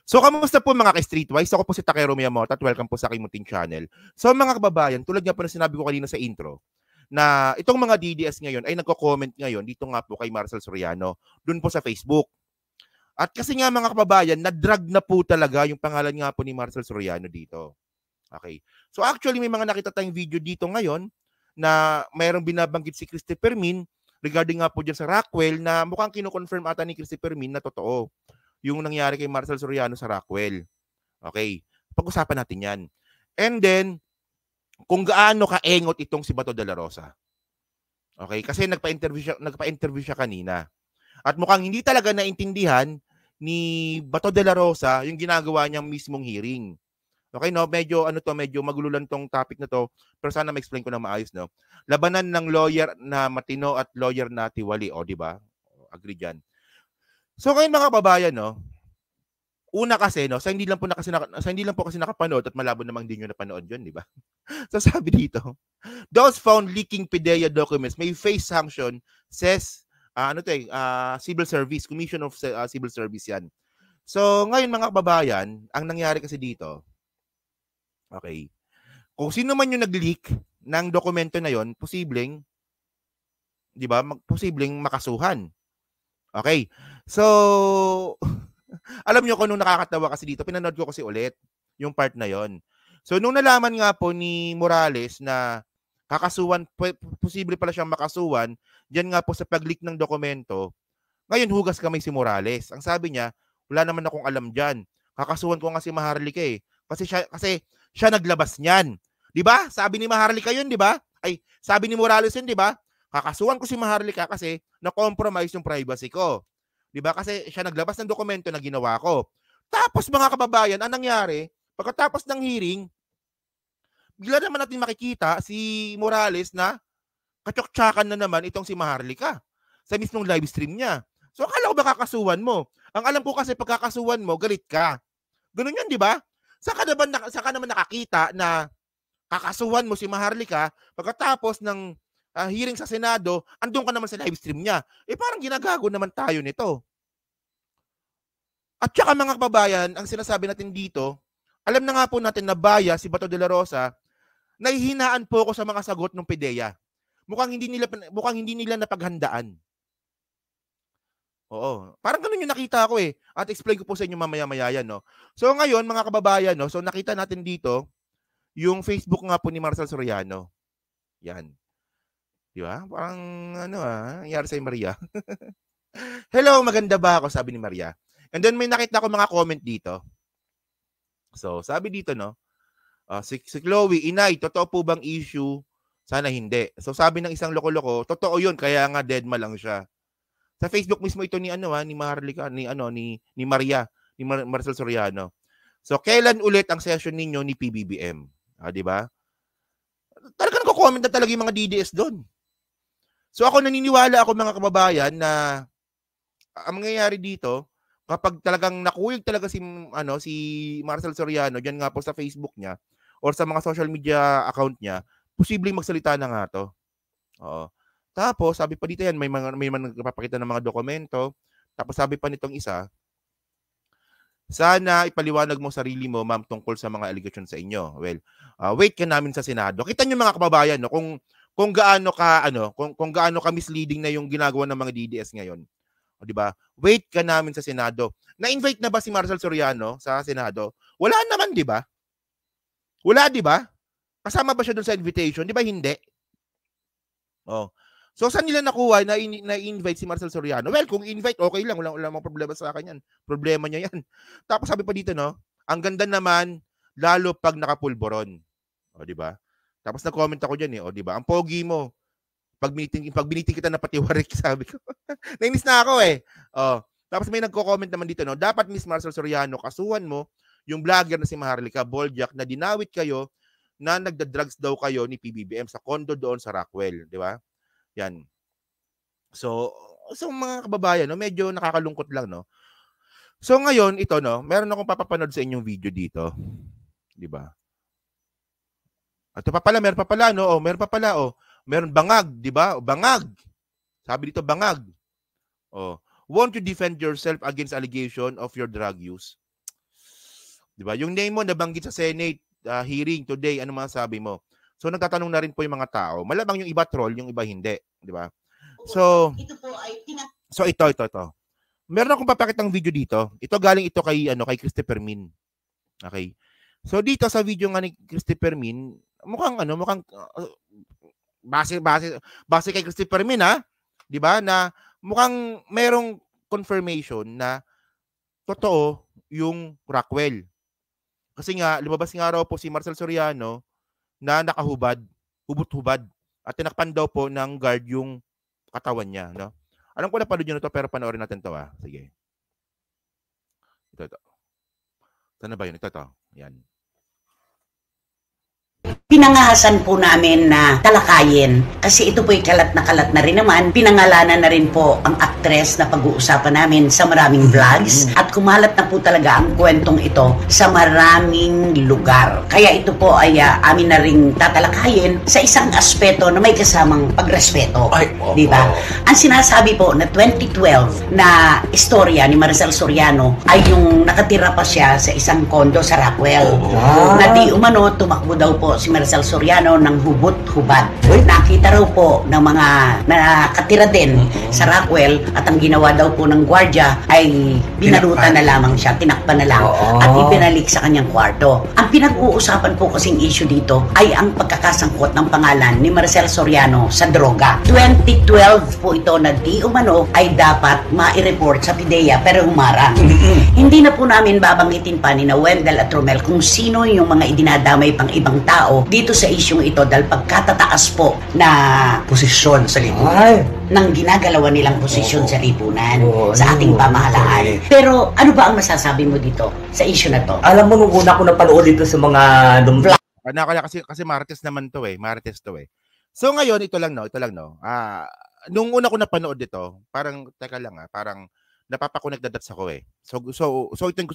So, kamusta po mga ka-Streetwise? Ako po si Takero Miyamoto at welcome po sa aking munting channel. So, mga kababayan, tulad nga po na sinabi ko kanina sa intro, na itong mga DDS ngayon ay nagko-comment ngayon dito nga po kay Marcel Soriano, dun po sa Facebook. At kasi nga mga kababayan, na-drag na po talaga yung pangalan nga po ni Marcel Soriano dito. Okay. So, actually, may mga nakita tayong video dito ngayon na mayroong binabanggit si Christopher Min regarding nga po dyan sa Rockwell na mukhang kino-confirm ata ni Christopher Min na totoo yung nangyari kay Marcel Soriano sa Rockwell. Okay. Pag-usapan natin yan. And then, kung gaano kaengot itong si Bato de la Rosa. Okay. Kasi nagpa-interview siya kanina. At mukhang hindi talaga naintindihan ni Bato de la Rosa yung ginagawa niyang mismong hearing. Okay, no? Medyo magulo lang tong topic na to, pero sana ma-explain ko na maayos, no? Labanan ng lawyer na matino at lawyer na tiwali, o di ba? Agree diyan. So ngayon mga kababayan, no? Una kasi, no, sa hindi lang po kasi nakapanood at malabo namang hindi niyo napanood 'yon, di ba? So sabi dito, those found leaking PDEA documents may face sanction, says Civil Service, Commission of Civil Service 'yan. So ngayon mga kababayan, ang nangyari kasi dito, okay, kung sino man yung nag-leak ng dokumento na 'yon, posibleng, di ba, posibleng makasuhan. Okay. So, alam nyo kung nung nakakatawa kasi dito, pinanood ko kasi ulit yung part na yon. So, nung nalaman nga po ni Morales na kakasuhan, posible pala siyang makasuhan, dyan nga po sa pag-leak ng dokumento, ngayon hugas kamay si Morales. Ang sabi niya, wala naman akong alam dyan. Kakasuhan ko nga si Maharlika eh. Kasi siya naglabas niyan. Di ba? Sabi ni Maharlika yun, di ba? Ay, sabi ni Morales yun, di ba? Kakasuhan ko si Maharlika kasi na-compromise yung privacy ko. Diba? Kasi siya naglabas ng dokumento na ginawa ko. Tapos mga kababayan, ang nangyari, pagkatapos ng hearing, bigla naman natin makikita si Morales na katsok-tsakan na naman itong si Maharlika sa mismong live stream niya. So akala ko ba kakasuhan mo? Ang alam ko kasi pagkakasuhan mo, galit ka. Ganun yun, di ba? Saka naman nakakita na kakasuhan mo si Maharlika pagkatapos ng hearing sa Senado, andun ka naman sa live stream niya. Eh parang ginagago naman tayo nito. At saka mga kababayan, ang sinasabi natin dito, alam na nga po natin na bias si Bato de la Rosa, nahihinaan po ako sa mga sagot ng PDEA. Mukhang hindi nila napaghandaan. Oo. Parang ganun yung nakita ko eh. At explain ko po sa inyo mamaya-maya yan, no? So ngayon, mga kababayan, no? So nakita natin dito, yung Facebook nga po ni Marcel Soriano. Yan. Di ba? Parang nangyari sa Maria. Hello, maganda ba ako? Sabi ni Maria. And then may nakita ko mga comment dito. So, sabi dito, no? Si Chloe, Inay, totoo po bang issue? Sana hindi. So, sabi ng isang loko-loko, totoo yun, kaya nga deadma lang siya. Sa Facebook mismo ito ni Maharlika, ni Maria, ni Marcel Soriano. So, kailan ulit ang session ninyo ni PBBM? Di ba? Talagang ko-comment na talaga yung mga DDS doon. So ako naniniwala ako mga kababayan na ang mangyayari dito kapag talagang nakuyog talaga si Marcel Soriano diyan nga po sa Facebook niya or sa mga social media account niya, posibleng magsalita na nga to. Oo. Tapos sabi pa dito yan may mga nagpapakita ng mga dokumento. Tapos sabi pa nitong isa, sana ipaliwanag mo sarili mo, ma'am, tungkol sa mga allegation sa inyo. Well, wait ka namin sa Senado. Kita niyo mga kababayan, no, kung gaano ka misleading na yung ginagawa ng mga DDS ngayon. O, di ba? Wait ka namin sa Senado. Na-invite na ba si Marcel Soriano sa Senado? Wala naman, di ba? Wala, di ba? Kasama ba siya doon sa invitation? Di ba hindi? Oh. So, saan nila nakuha na invite si Marcel Soriano? Well, kung invite, okay lang. Wala problema sa akin yan. Problema niya yan. Tapos sabi pa dito, no? Ang ganda naman, lalo pag nakapulboron. O, di ba? Tapos nag-comment ako dyan eh. O, di ba? Ang pogi mo. Pag biniting kita na patiwarik, sabi ko. Nainis na ako eh. O. Tapos may nagko-comment naman dito, no? Dapat Miss Marcel Soriano, kasuhan mo yung vlogger na si Maharlika Boljak na dinawit kayo na nagda-drugs daw kayo ni PBBM sa condo doon sa Rockwell. Di ba? Yan. So mga kababayan, no, medyo nakakalungkot lang, no. So ngayon ito, no, meron akong papapanood sa inyong video dito. 'Di ba? At meron pa pala, no. Meron pa pala, Meron bangag, 'di ba? Bangag. Sabi dito bangag. Won't you defend yourself against allegation of your drug use? Di ba? Yung name mo nabanggit sa Senate hearing today, ano masasabi mo? So nagtatanong na rin po yung mga tao. Malamang yung iba troll, yung iba hindi, di ba? So ito. Meron akong papakitang video dito. Ito galing ito kay Christopher Min. Okay. So dito sa video nga ni Christopher Min, mukhang base kay Christopher Min, 'di ba? Na mukhang merong confirmation na totoo yung Rockwell. Kasi nga lumabas nga raw po si Marcel Soriano na nakahubad, hubot-hubad at tinakpan daw po ng guard yung katawan niya, no? Alam ko na panood nyo na to pero panoorin natin to, Sige. Ito. Saan na ba yun? Ito. Yan. Pinangahasan po namin na talakayin kasi ito po'y kalat na rin naman. Pinangalanan na rin po ang actress na pag-uusapan namin sa maraming vlogs at kumalat na po talaga ang kwentong ito sa maraming lugar. Kaya ito po ay amin na rin tatalakayin sa isang aspeto na may kasamang pagrespeto. Di ba? Ang sinasabi po na 2012 na istorya ni Marcel Soriano ay yung nakatira pa siya sa isang kondo sa Rockwell. Na di umano tumakbo daw po si Marcel Soriano ng hubot-hubad. Nakita raw po ng mga nakatira din sa Rockwell at ang ginawa daw po ng gwardiya ay binarutan na lamang siya, tinakpan na lang at ibinalik sa kanyang kwarto. Ang pinag-uusapan po kasing issue dito ay ang pagkakasangkot ng pangalan ni Marcel Soriano sa droga. 2012 po ito na di umano ay dapat ma-report sa PIDEA pero humarang. Hindi na po namin babanggitin pa ni na Wendell at Romel kung sino yung mga idinadamay pang ibang tao dito sa isyong ito dahil pagkatataas po na posisyon sa lipunan. Ng ginagalawan nilang posisyon sa lipunan, sa ating pamahalaan. Pero ano ba ang masasabi mo dito sa issue na to? Alam mo, nung una ko napanood dito sa mga kasi Martes naman to Martes to So ngayon, ito lang no. Nung una ko napanood dito, parang, teka lang parang napapakonect the dots ako So ito yung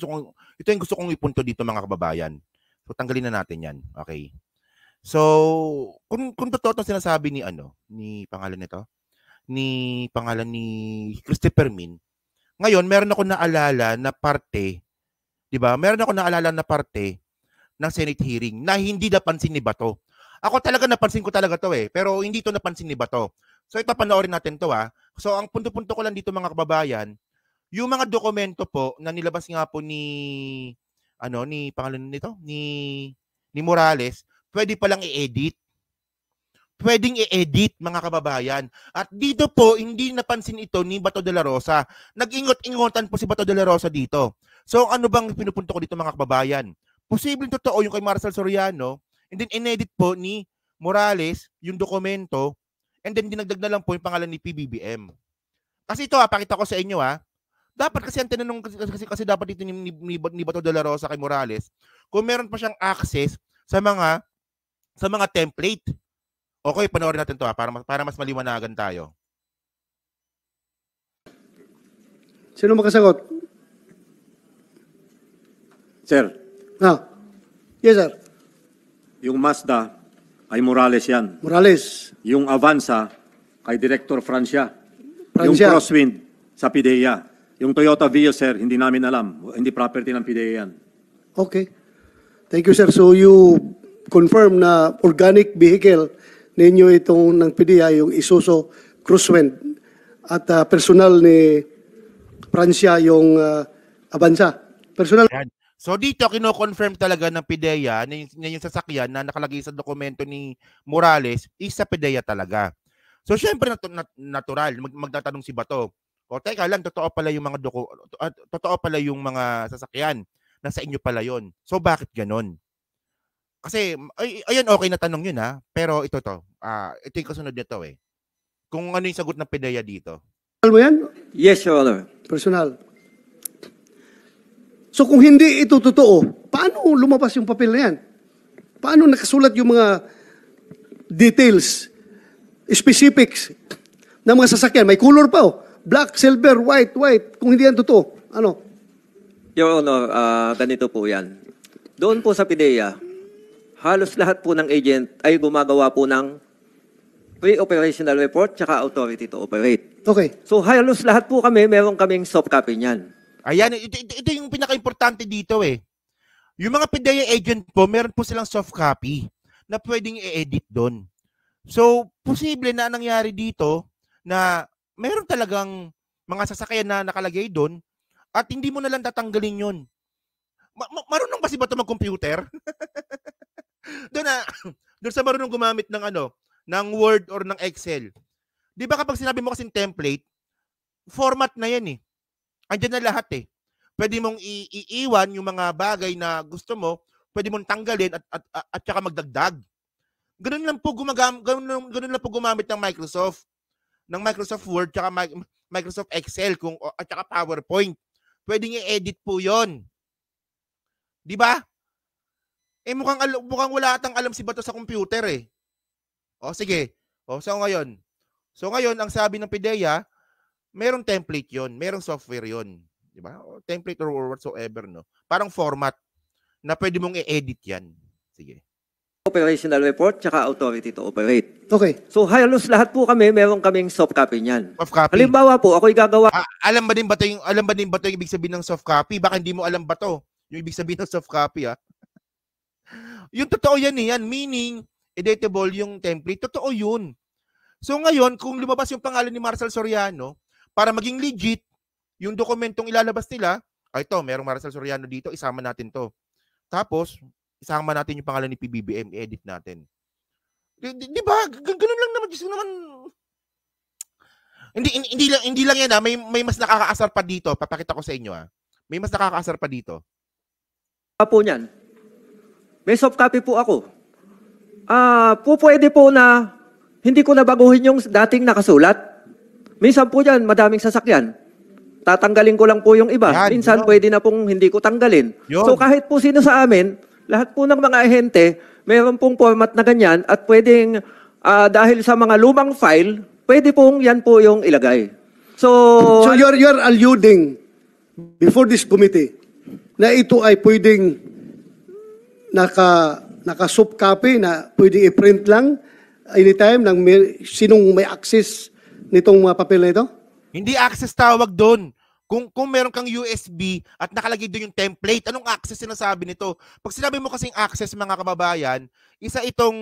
gusto kong ipunto dito mga kababayan. So tanggalin na natin yan. Okay. So, kung totoo itong sinasabi ni pangalan ni Christopher Min, ngayon, meron ako naalala na parte, di ba? Meron ako naalala na parte ng Senate hearing na hindi napansin ni Bato. Ako talaga napansin ko talaga to pero hindi to napansin ni Bato. So, ipapanoorin natin to So, ang punto-punto ko lang dito mga kababayan, yung mga dokumento po na nilabas nga po ni pangalan nito, ni Morales, pwede palang i-edit. Pwedeng i-edit, mga kababayan. At dito po, hindi napansin ito ni Bato de la Rosa. Nag-ingot-ingotan po si Bato de la Rosa dito. So, ano bang pinupunto ko dito, mga kababayan? Posibleng totoo yung kay Marcel Soriano, and then inedit po ni Morales yung dokumento, and then dinagdag na lang po yung pangalan ni PBBM. Kasi ito, pakita ko sa inyo, dapat kasi ang tinanong, kasi dapat dito ni Bato de la Rosa kay Morales, kung meron pa siyang access sa mga template. Okay, panoorin natin to para mas maliwanagan tayo. Sino makasagot? Sir. Yes, sir. Yung Mazda kay Morales yan. Morales. Yung Avanza kay Director Francia. Yung Francia. Crosswind sa PIDEA. Yung Toyota Vios, sir, hindi namin alam. Hindi property ng PIDEA yan. Okay. Thank you, sir. So you confirm na organic vehicle ninyo itong ng PDEA, yung Isuzu Crosswind, at personal ni Francia yung Avanza. Personal. So dito, kino-confirm talaga ng PIDEA na yung sasakyan na nakalagay sa dokumento ni Morales is sa PIDEA talaga. So syempre natural, magtatanong si Bato, o teka lang, totoo pala yung mga sasakyan, nasa inyo pala yon. So bakit ganon? Kasi, ayun, okay na tanong yun pero ito yung kasunod nito Kung ano yung sagot ng PIDEA dito. Personal mo yan? Yes, Your Honor. Personal. So kung hindi ito totoo, paano lumabas yung papel na yan? Paano nakasulat yung mga details, specifics ng mga sasakyan? May color pa black, silver, white. Kung hindi yan totoo, ano? Your Honor, ganito po yan. Doon po sa PIDEA, halos lahat po ng agent ay gumagawa po ng pre-operational report tsaka authority to operate. Okay. So halos lahat po kami, meron kaming soft copy niyan. Ayan, ito yung pinaka-importante dito Yung mga PIDEA agent po, meron po silang soft copy na pwedeng i-edit doon. So, posible na nangyari dito na meron talagang mga sasakyan na nakalagay doon at hindi mo na lang tatanggalin yun. Marunong ba si Bato mag-computer? Doon sa marunong gumamit ng ng Word or ng Excel. Di ba kapag sinabi mo kasing template, format na yan eh. Andiyan na lahat eh. Pwede mong iiwan yung mga bagay na gusto mo, pwede mong tanggalin at saka magdagdag. Ganun lang po gumamit ng Microsoft Word tsaka Microsoft Excel at saka PowerPoint. Pwedeng i-edit po 'yon. 'Di ba? Eh mukhang wala atang alam si Bato sa computer eh. O sige. So ngayon ang sabi ng PIDEA, merong template 'yon, merong software 'yon. Diba? Template or whatsoever, no? Parang format na pwede mong i-edit yan. Sige. Operational report tsaka authority to operate. Okay. So halos lahat po kami, meron kaming soft copy niyan. Soft copy. Halimbawa po, ako'y gagawa. Alam ba din ba yung ibig sabihin ng soft copy? Baka hindi mo alam ba to? Yung ibig sabihin ng soft copy, ha? Yung totoo yan eh, yan. Meaning, editable yung template. Totoo yun. So ngayon, kung lumabas yung pangalan ni Marcel Soriano, para maging legit, yung dokumentong ilalabas nila, ito, merong Marcel Soriano dito, isama natin to. Tapos, isama natin yung pangalan ni PBBM, i-edit natin. Di ba? Ganun lang naman. Gusto naman. Hindi lang yan, ha? May mas nakakaasar pa dito. Papakita ko sa inyo, ha? May mas nakakaasar pa dito. Po niyan. May soft copy po ako. Pwede po na hindi ko nabaguhin yung dating nakasulat. Minsan po dyan, madaming sasakyan. Tatanggalin ko lang po yung iba. Yan, Minsan pwede na pong hindi ko tanggalin. Yun. So kahit po sino sa amin, lahat po ng mga ahente, mayroon pong format na ganyan at pwedeng dahil sa mga lumang file, pwede pong yan po yung ilagay. So you're alluding before this committee na ito ay pwedeng naka-soft copy na pwedeng i-print lang anytime ng sinong may access nitong mga papel na ito? Hindi access tawag doon. Kung meron kang USB at nakalagay doon yung template, anong access sinasabi nito? Pag sinabi mo kasing access, mga kababayan, isang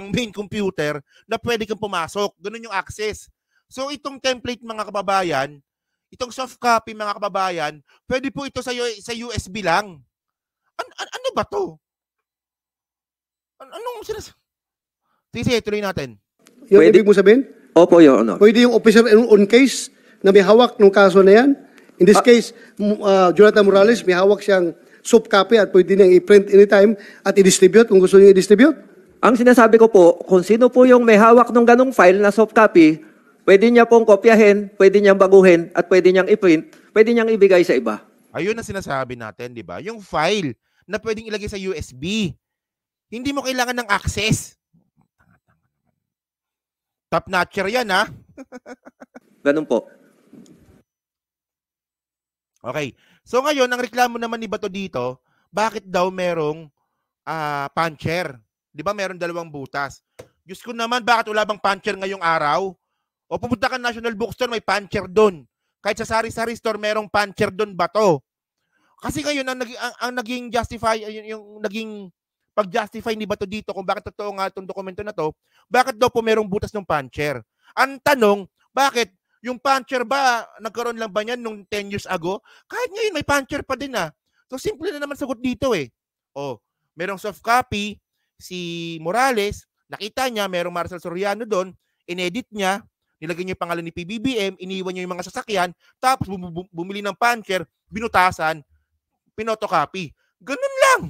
main computer na pwede kang pumasok. Ganun yung access. So itong template, mga kababayan, itong soft copy, mga kababayan, pwede po ito sa USB lang. Ano ba to? Anong sinasabi? Sige, tuloy natin. Yung Pwede. ibig mo sabihin? Opo, Your Honor. Pwede yung officer on case na may hawak ng kaso na yan. In this case, Jonathan Morales, may hawak siyang soft copy at pwede niyang i-print anytime at i-distribute kung gusto niyo i-distribute. Ang sinasabi ko po, kung sino po yung may hawak ng ganong file na soft copy, pwede niya pong kopyahin, pwede niyang baguhin, at pwede niyang i-print, pwede niyang ibigay sa iba. Ayun ang sinasabi natin, di ba? Yung file na pwedeng ilagay sa USB. Hindi mo kailangan ng access. Top notcher yan, ha? Ganun po. Okay. So ngayon, ang reklamo naman ni Bato dito, bakit daw merong puncher? Di ba meron dalawang butas? Diyos ko naman, bakit wala bang puncher ngayong araw? O pupunta ka National Bookstore, may puncher doon. Kahit sa sari-sari store, merong puncher doon, Bato. Kasi ngayon, ang naging justify, yung naging pag-justify ni Bato dito kung bakit totoo nga itong dokumento na to, bakit daw po merong butas ng puncher? Ang tanong, bakit? Yung puncher ba, nagkaroon lang ba niyan nung 10 years ago? Kahit ngayon, may puncher pa din ah. So, simple na naman sagot dito eh. O, merong soft copy, si Morales, nakita niya, merong Marcel Soriano doon, inedit niya, nilagay niya yung pangalan ni PBBM, iniwan niya yung mga sasakyan, tapos bumili ng puncher, binutasan, pinotocopy. Ganun lang.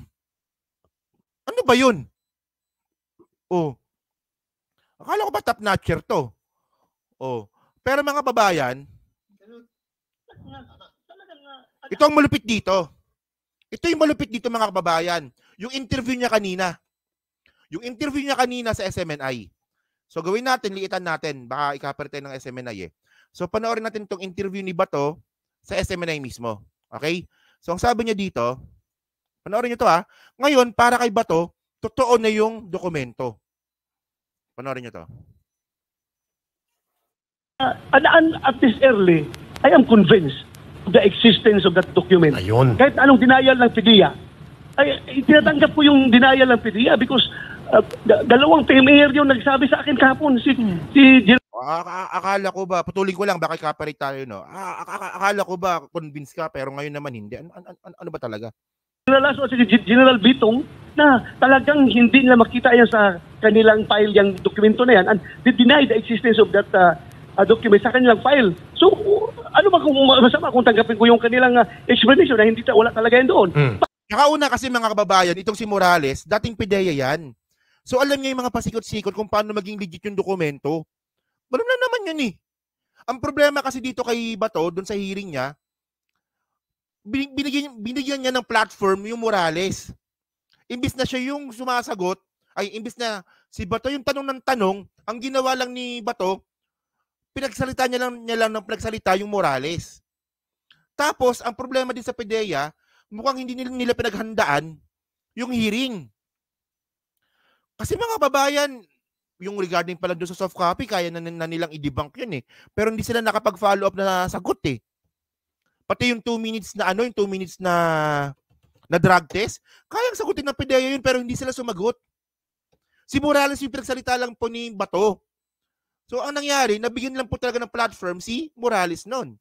Ano ba yun? Oh. Akala ko ba top notcher to? Oh. Pero mga babayan, ito ang malupit dito. Ito yung malupit dito, mga kababayan. Yung interview niya kanina. Yung interview niya kanina sa SMNI. So gawin natin, liitan natin. Baka ikaper tayo ng SMNI eh. So panoorin natin itong interview ni Bato sa SMNI mismo. Okay? So ang sabi niya dito, panoorin niyo to ha. Ngayon, para kay Bato, totoo na yung dokumento. Panoorin niyo to. At this early, I am convinced the existence of that document. Ayun. Kahit anong denial ng PDEA, ay tinatanggap ko yung denial ng PDEA because dalawang PMAR yung nagsabi sa akin kahapon, si Akala ko ba, putulin ko lang, baka kaparit tayo, no? Akala ko ba, convinced ka, pero ngayon naman hindi. Ano ba talaga? General Lasso at si General Bitong na talagang hindi nila makita yan sa kanilang file yung dokumento na yan and they deny the existence of that document sa kanilang file. So, ano ba kung masama kung tanggapin ko yung kanilang explanation na wala talaga yan doon? Saka una kasi mga kababayan, itong si Morales, dating PDEA yan. So alam niya yung mga pasikot-sikot kung paano maging legit yung dokumento. Alam na naman yun eh. Ang problema kasi dito kay Bato, doon sa hearing niya, binigyan niya ng platform yung Morales. Imbis na siya yung sumasagot, imbis na si Bato yung tanong ng tanong, ang ginawa lang ni Bato, pinagsalita niya lang ng pinagsalita yung Morales. Tapos, ang problema din sa PDEA, mukhang hindi nila pinaghandaan yung hearing. Kasi mga babayan, yung regarding pala doon sa soft copy, kaya na nilang i-debunk yun eh. Pero hindi sila nakapag-follow up na sagot eh. Pati yung 2 minutes na yung 2 minutes na drug test, kayang sagutin ng PDEA yun pero hindi sila sumagot. Si Morales yung pinagsalita lang po ni Bato. So ang nangyari, nabigyan lang po talaga ng platform si Morales noon.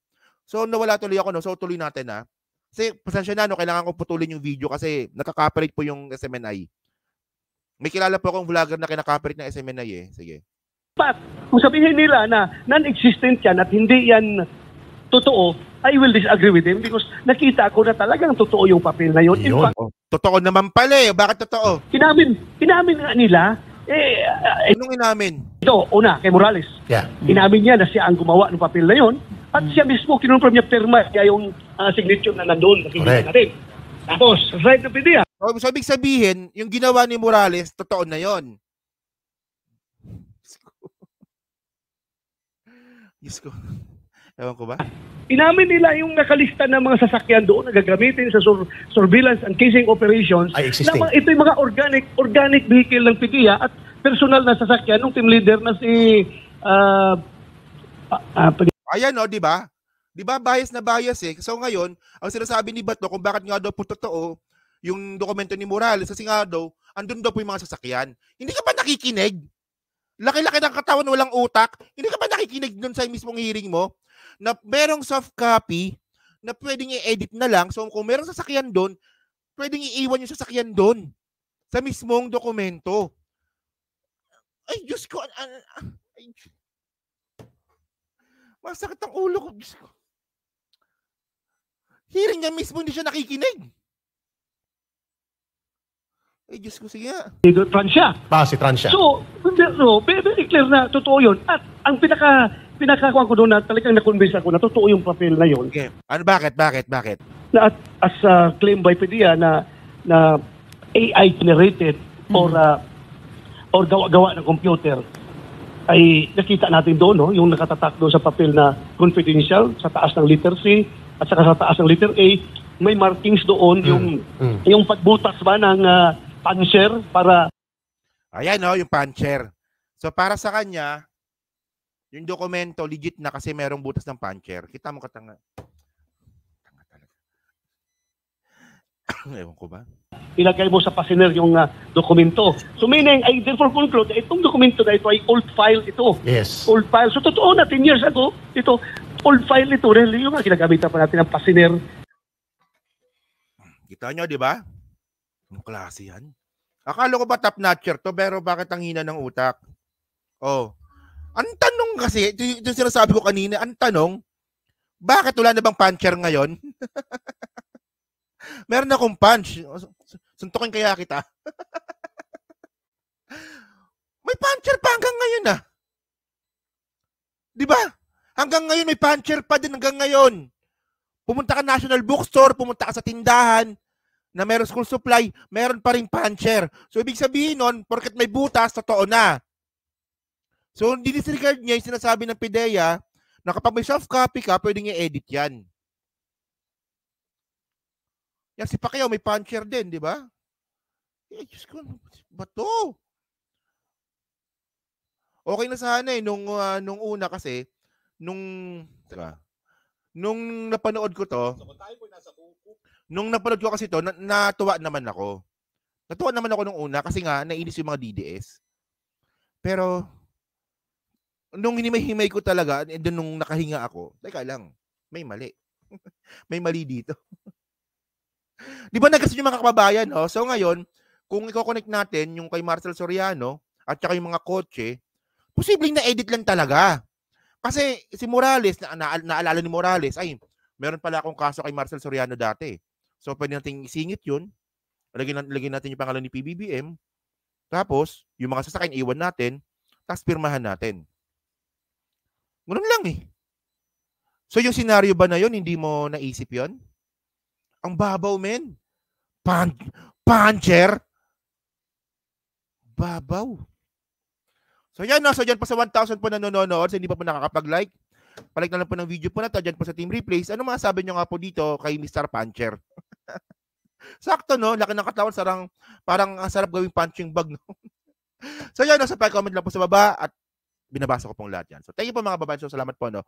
So nawala tuloy ako, no? So tuloy natin ha. Kasi pasensya na, no? Kailangan ko putulin yung video kasi nakaka-operate po yung SMNI. May kilala po akong vlogger na kinaka-operate ng SMNI eh. Sige. But kung sabihin nila na non-existent yan at hindi yan totoo, I will disagree with them because nakita ko na talagang totoo yung papel na yun. In fact, Totoo naman pala eh. Bakit totoo? inamin nga nila, Anong inamin? ito, una, kay Morales. Yeah. Inamin niya na siya ang gumawa ng papel na yun at siya mismo kinonfirm niya pirma niya yung signature na nandun. Correct. Natin. Tapos, right na PDEA. So ibig sabihin, yung ginawa ni Morales, totoo na yon. Diyos ko. Ewan ko ba? Inamin nila yung nakalista ng mga sasakyan doon na gagamitin sa surveillance and casing operations. Ay, existing. Na ito yung mga organic vehicle ng PDEA at personal na sasakyan ng team leader na si Ayan o, di ba? Di ba bias na bias eh. So ngayon, ang sinasabi ni Bato kung bakit nga daw po totoo yung dokumento ni Morales kasi nga daw, andun daw po yung mga sasakyan. Hindi ka ba nakikinig? Laki-laki ng katawan, walang utak. Hindi ka ba nakikinig dun sa mismong hearing mo? Na merong soft copy na pwedeng i-edit na lang. So kung merong sasakyan doon, pwedeng iiwan yung sasakyan doon sa mismong dokumento. Ay, Diyos ko. Masakit ang ulo ko. Diyos ko. Hearing niya mismo, hindi siya nakikinig. Ay, Diyos ko, sige nga. Francia. Si Francia. So, very clear na totoo yun. At ang pinakakuha ko doon na talagang na-convince ako na totoo yung papel na yun. Okay. Ano, bakit? Na as claim by PDEA na AI generated or gawa ng computer ay nakita natin doon, no? Yung nakatatak doon sa papel na confidential sa taas ng letter C at saka sa taas ng letter A, may markings doon yung pagbutas ba ng puncher para ayan o, yung puncher. So para sa kanya, yung dokumento legit na kasi merong butas ng puncher. Kita mo katanga. Tanga talaga. Ewan ko ba? ilagay mo sa passenger yung dokumento. So meaning, I therefore conclude na itong dokumento na ito ay old file ito. Yes. Old file. So totoo na, 10 years ago, ito, old file ito. Really, yung ginagamitan pa natin ng passenger. Kita nyo, di ba? Ang klase yan. Akala ko ba top-notcher to, pero bakit ang hina ng utak? Oh. Ang tanong kasi, ito sinasabi ko kanina, ang tanong, bakit wala na bang puncher ngayon? Meron akong punch. Suntukin kaya kita. May puncher pa hanggang ngayon ah. Di ba? Hanggang ngayon may puncher pa din hanggang ngayon. Pumunta ka National Bookstore, pumunta ka sa tindahan na meron school supply, meron pa rin puncher. So ibig sabihin nun, porket may butas, totoo na. So dinisregard niya yung sinasabi ng PDEA na kapag may soft copy ka, pwedeng i-edit yan. Yan si Pacquiao may puncher din, di ba? Eh, Diyos ko, ba to? Okay na sana eh, nung una kasi, diba? nung napanood ko to, kasi to, natuwa naman ako. Natuwa naman ako nung una kasi nga nainis yung mga DDS. Pero nung hinimay-himay ko talaga, and then nung nakahinga ako, teka lang, may mali. May mali dito. Di ba nagkasin yung mga kababayan? Oh? So ngayon, kung i-connect natin yung kay Marcel Soriano at saka yung mga kotse, posibleng na-edit lang talaga. Kasi si Morales, naalala ni Morales, ay, meron pala akong kaso kay Marcel Soriano dati. So pwede natin isingit yun. Lagyan natin yung pangalan ni PBBM. Tapos, yung mga sasakyan iwan natin, tapos pirmahan natin. Ganun lang eh. So yung senaryo ba na yun, hindi mo naisip yun? Ang babaw, men. Puncher. Babaw. So yan, no? So dyan po sa 1,000 po na nanonood, so hindi pa po nakakapag-like. Palike na lang po ng video po na to, dyan po sa Team Replays. Ano masasabi nyo nga po dito kay Mr. Puncher? Sakto, no? Laki ng katawan, parang ang sarap gawing punching bag, no? So yan, no? So pa-comment lang po sa baba at binabasa ko pong lahat yan. So thank you po mga babae. So salamat po, no?